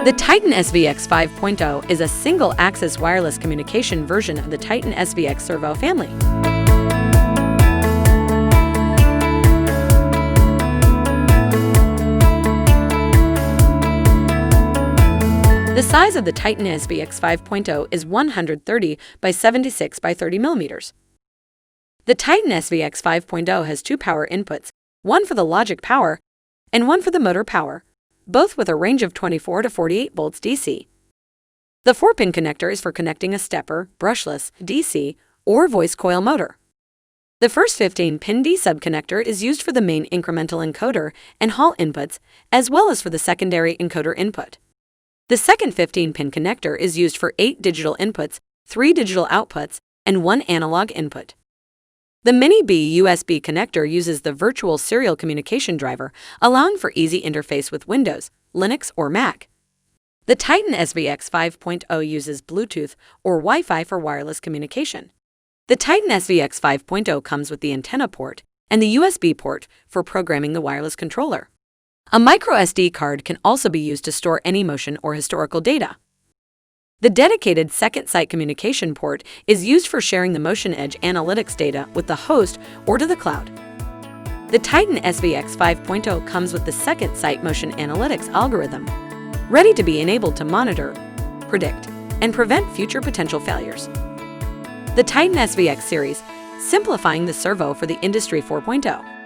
The TITAN-SVX 5.0 is a single-axis wireless communication version of the TITAN-SVX Servo family. The size of the TITAN-SVX 5.0 is 130 by 76 by 30 millimeters. The TITAN-SVX 5.0 has two power inputs, one for the logic power and one for the motor power, both with a range of 24 to 48 volts DC. The 4-pin connector is for connecting a stepper, brushless, DC, or voice coil motor. The first 15-pin D-sub connector is used for the main incremental encoder and Hall inputs, as well as for the secondary encoder input. The second 15-pin connector is used for 8 digital inputs, 3 digital outputs, and 1 analog input. The Mini-B USB connector uses the virtual serial communication driver, allowing for easy interface with Windows, Linux, or Mac. The TITAN-SVX 5.0 uses Bluetooth or Wi-Fi for wireless communication. The TITAN-SVX 5.0 comes with the antenna port and the USB port for programming the wireless controller. A microSD card can also be used to store any motion or historical data. The dedicated second site communication port is used for sharing the Motion Edge analytics data with the host or to the cloud. The TITAN-SVX 5.0 comes with the second site motion analytics algorithm, ready to be enabled to monitor, predict, and prevent future potential failures. The TITAN-SVX series, simplifying the servo for the Industry 4.0.